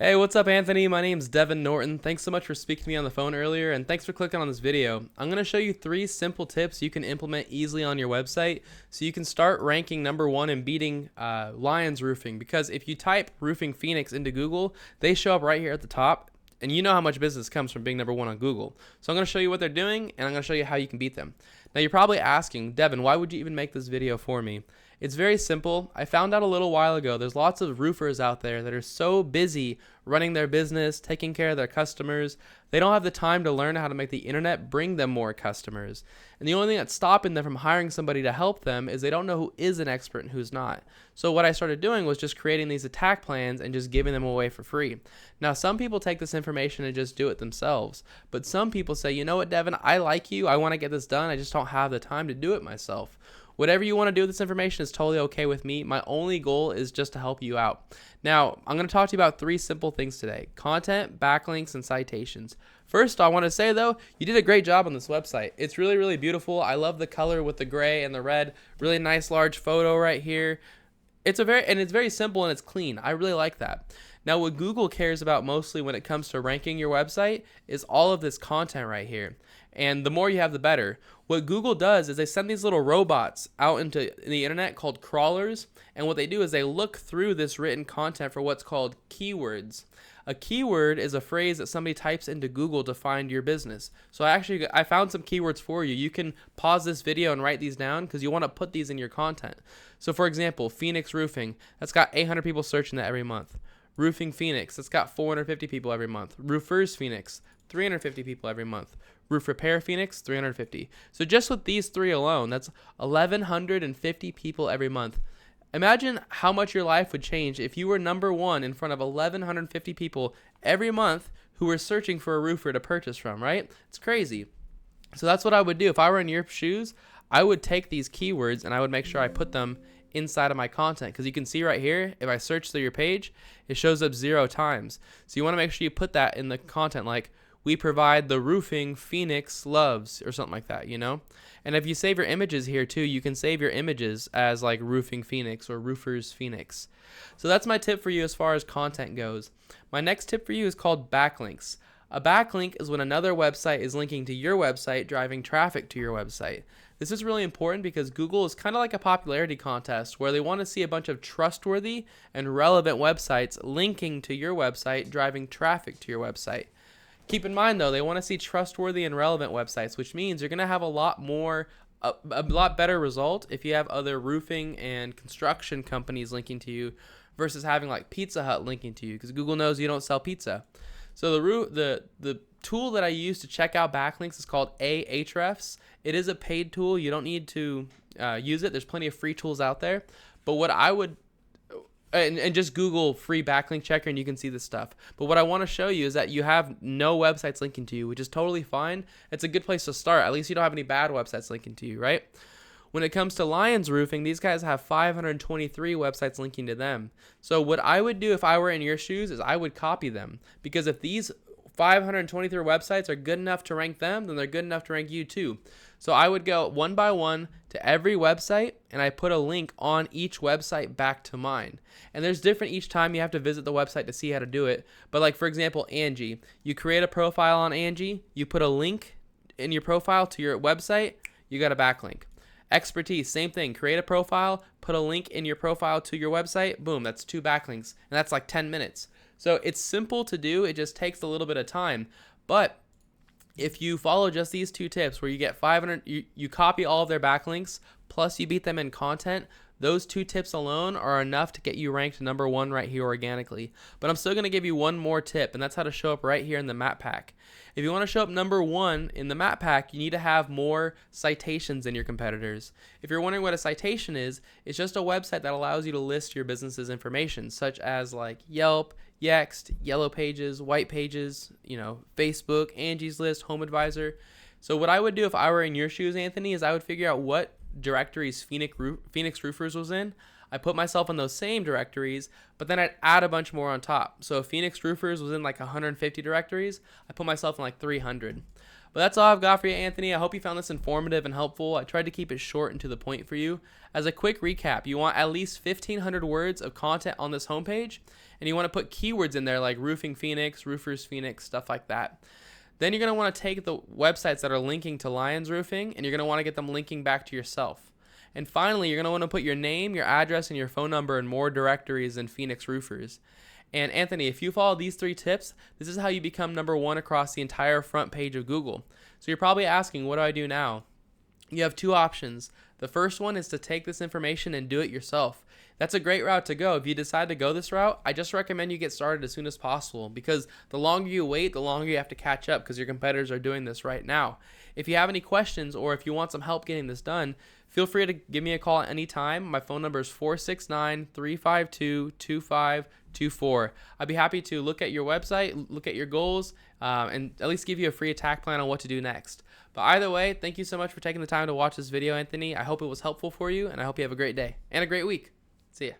Hey, what's up, Anthony? My name's Devin Norton. Thanks so much for speaking to me on the phone earlier, and thanks for clicking on this video. I'm going to show you 3 simple tips you can implement easily on your website so you can start ranking #1 and beating Lions Roofing. Because if you type Roofing Phoenix into Google, they show up right here at the top, and you know how much business comes from being #1 on Google. So I'm going to show you what they're doing, and I'm going to show you how you can beat them. Now, you're probably asking, Devin, why would you even make this video for me? It's very simple. I found out a little while ago there's lots of roofers out there that are so busy running their business, taking care of their customers, they don't have the time to learn how to make the internet bring them more customers. And the only thing that's stopping them from hiring somebody to help them is they don't know who is an expert and who's not. So what I started doing was just creating these attack plans and just giving them away for free. Now, some people take this information and just do it themselves, but some people say, you know what, Devin, I like you, I want to get this done, I just don't have the time to do it myself. Whatever you want to do with this information is totally okay with me. My only goal is just to help you out. Now, I'm going to talk to you about 3 simple things today: content, backlinks, and citations. First, I want to say, though, you did a great job on this website. It's really, really beautiful. I love the color with the gray and the red. Really nice large photo right here. It's very simple and it's clean. I really like that. Now, what Google cares about mostly when it comes to ranking your website is all of this content right here. And the more you have, the better. What Google does is they send these little robots out into the internet called crawlers. And what they do is they look through this written content for what's called keywords. A keyword is a phrase that somebody types into Google to find your business. So I found some keywords for you. You can pause this video and write these down because you want to put these in your content. So for example, Phoenix Roofing, that's got 800 people searching that every month. Roofing Phoenix, that's got 450 people every month. Roofers Phoenix, 350 people every month. Roof Repair Phoenix, 350. So just with these 3 alone, that's 1,150 people every month. Imagine how much your life would change if you were #1 in front of 1,150 people every month who were searching for a roofer to purchase from, right? It's crazy. So that's what I would do. If I were in your shoes, I would take these keywords and I would make sure I put them inside of my content, because you can see right here, if I search through your page, it shows up 0 times. So you want to make sure you put that in the content, like, we provide the roofing Phoenix loves, or something like that, you know? And if you save your images here too, you can save your images as like Roofing Phoenix or Roofers Phoenix. So that's my tip for you as far as content goes. My next tip for you is called backlinks. A backlink is when another website is linking to your website, driving traffic to your website. This is really important because Google is kind of like a popularity contest where they want to see a bunch of trustworthy and relevant websites linking to your website, driving traffic to your website. Keep in mind, though, they want to see trustworthy and relevant websites, which means you're going to have a lot better result if you have other roofing and construction companies linking to you versus having like Pizza Hut linking to you, because Google knows you don't sell pizza. So the tool that I use to check out backlinks is called Ahrefs. It is a paid tool. You don't need to use it. There's plenty of free tools out there. But what I would and just Google free backlink checker and you can see this stuff. But what I want to show you is that you have no websites linking to you, which is totally fine. It's a good place to start. At least you don't have any bad websites linking to you, right? When it comes to Lions Roofing, these guys have 523 websites linking to them. So what I would do if I were in your shoes is I would copy them, because if these 523 websites are good enough to rank them, then they're good enough to rank you too. So I would go one by one to every website, and I put a link on each website back to mine. And there's different each time. You have to visit the website to see how to do it. But like, for example, Angie, you create a profile on Angie, you put a link in your profile to your website, you got a backlink. Expertise, same thing. Create a profile, put a link in your profile to your website, boom, that's 2 backlinks. And that's like 10 minutes. So it's simple to do. It just takes a little bit of time. But if you follow just these 2 tips where you get 500, you copy all of their backlinks, plus you beat them in content, those 2 tips alone are enough to get you ranked #1 right here organically. But I'm still going to give you one more tip, and that's how to show up right here in the map pack. If you want to show up #1 in the map pack, you need to have more citations than your competitors. If you're wondering what a citation is, it's just a website that allows you to list your business's information, such as like Yelp, Yext, Yellow Pages, White Pages, Facebook, Angie's List, Home Advisor. So what I would do if I were in your shoes, Anthony, is I would figure out what directories Phoenix Roofers was in. I put myself in those same directories, but then I'd add a bunch more on top. So if Phoenix Roofers was in like 150 directories, I put myself in like 300. But that's all I've got for you, Anthony. I hope you found this informative and helpful. I tried to keep it short and to the point for you. As a quick recap, you want at least 1,500 words of content on this homepage, and you want to put keywords in there like Roofing Phoenix, Roofers Phoenix, stuff like that. Then you're going to want to take the websites that are linking to Lions Roofing, and you're going to want to get them linking back to yourself. And finally, you're going to want to put your name, your address, and your phone number in more directories than Phoenix Roofers. And Anthony, if you follow these 3 tips, this is how you become number 1 across the entire front page of Google. So you're probably asking, what do I do now? You have 2 options. The first one is to take this information and do it yourself. That's a great route to go. If you decide to go this route, I just recommend you get started as soon as possible, because the longer you wait, the longer you have to catch up because your competitors are doing this right now. If you have any questions or if you want some help getting this done, feel free to give me a call at any time. My phone number is 469-352-2524. I'd be happy to look at your website, look at your goals, and at least give you a free attack plan on what to do next. But either way, thank you so much for taking the time to watch this video, Anthony. I hope it was helpful for you, and I hope you have a great day and a great week. See ya.